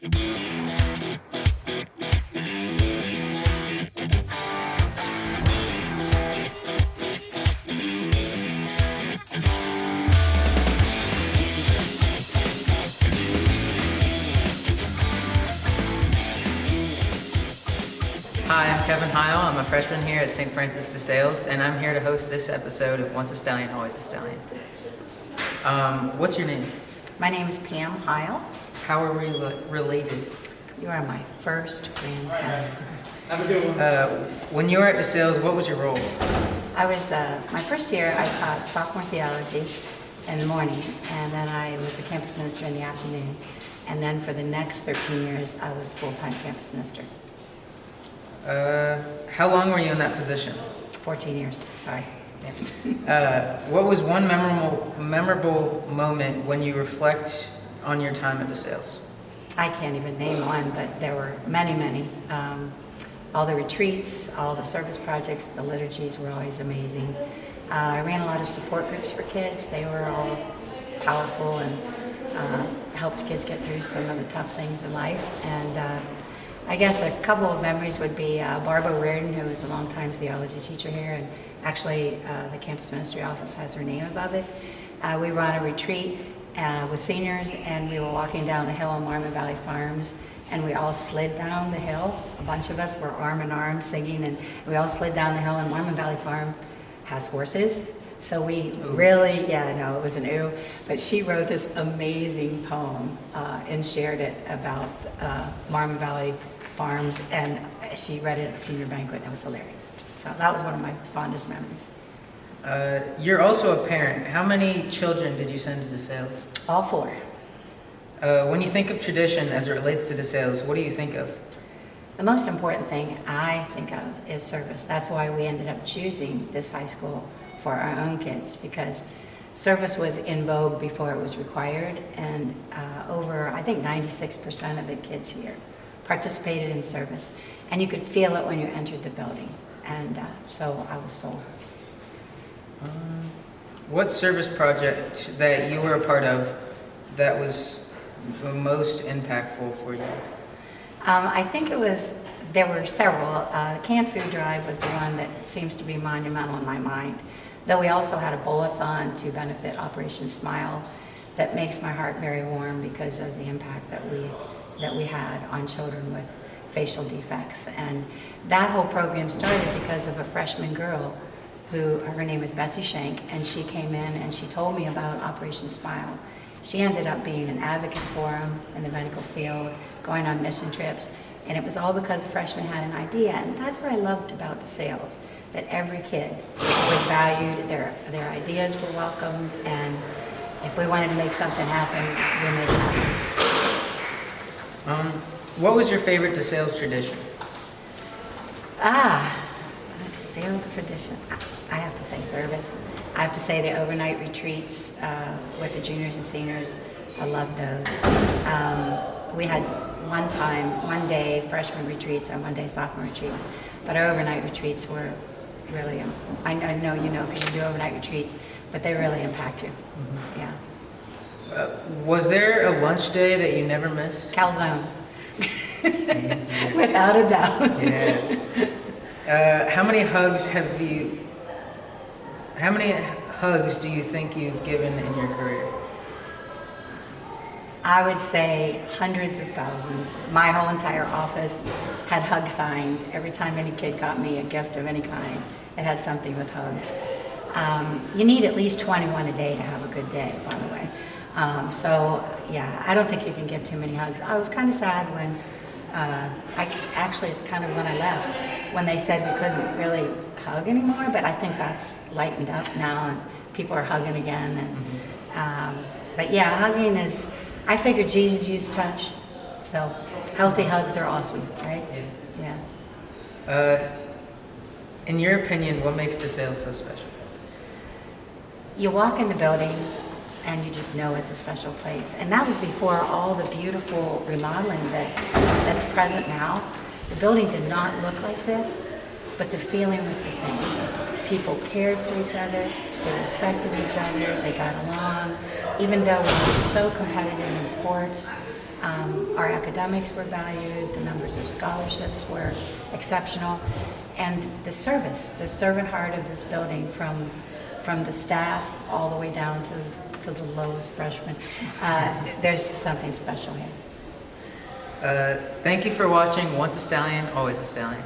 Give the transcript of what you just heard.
Hi, I'm Kevin Heil. I'm a freshman here at St. Francis DeSales, and I'm here to host this episode of Once a Stallion, Always a Stallion. What's your name? My name is Pam Heil. How are we related? You are my first grandson. Have a good one. When you were at DeSales, what was your role? I was, my first year, I taught sophomore theology in the morning, and then I was the campus minister in the afternoon. And then for the next 13 years, I was full-time campus minister. How long were you in that position? 14 years, sorry. What was one memorable moment when you reflect on your time at DeSales? I can't even name one, but there were many. All the retreats, all the service projects, the liturgies were always amazing. I ran a lot of support groups for kids. They were all powerful and helped kids get through some of the tough things in life. And I guess a couple of memories would be Barbara Reardon, who was a longtime theology teacher here, and actually the campus ministry office has her name above it. We were on a retreat with seniors, and we were walking down the hill on Marmon Valley Farms, and we all slid down the hill. A bunch of us were arm in arm singing, and we all slid down the hill, and Marmon Valley Farm has horses. So we really, it was an ooh, but she wrote this amazing poem and shared it about Marmon Valley Farms, and she read it at the senior banquet, and it was hilarious. So that was one of my fondest memories. You're also a parent. How many children did you send to DeSales? All four. When you think of tradition as it relates to DeSales, what do you think of? The most important thing I think of is service. That's why we ended up choosing this high school for our own kids, because service was in vogue before it was required, and over, I think, 96% of the kids here participated in service, and you could feel it when you entered the building, and so I was sold. What service project that you were a part of that was the most impactful for you? I think there were several. Canned Food Drive was the one that seems to be monumental in my mind, though we also had a bowl-a-thon to benefit Operation Smile that makes my heart very warm because of the impact that we had on children with facial defects. And that whole program started because of a freshman girl her name is Betsy Shank, and she came in and she told me about Operation Smile. She ended up being an advocate for them in the medical field, going on mission trips, and it was all because a freshman had an idea. And that's what I loved about DeSales, that every kid was valued, their ideas were welcomed, and if we wanted to make something happen, we made it happen. What was your favorite DeSales tradition? DeSales tradition. I have to say service. I have to say the overnight retreats with the juniors and seniors. I loved those. We had one day freshman retreats and one day sophomore retreats, but our overnight retreats were really, I know you know because you do overnight retreats, but they really impact you. Mm-hmm. Yeah. Was there a lunch day that you never missed? Calzones. Without a doubt. Yeah. How many hugs do you think you've given in your career? I would say hundreds of thousands. My whole entire office had hug signs. Every time any kid got me a gift of any kind, it had something with hugs. You need at least 21 a day to have a good day, by the way. I don't think you can give too many hugs. I was kind of sad when, actually it's kind of when I left, when they said we couldn't really hug anymore, but I think that's lightened up now and people are hugging again. And, hugging is, I figured Jesus used touch, so healthy hugs are awesome, right? Yeah. In your opinion, what makes DeSales so special? You walk in the building and you just know it's a special place. And that was before all the beautiful remodeling that's present now. The building did not look like this, but the feeling was the same. People cared for each other, they respected each other, they got along. Even though we were so competitive in sports, Our academics were valued, the numbers of scholarships were exceptional, and the service, the servant heart of this building, from the staff all the way down to the lowest freshman, there's just something special here. Thank you for watching Once a Stallion, Always a Stallion.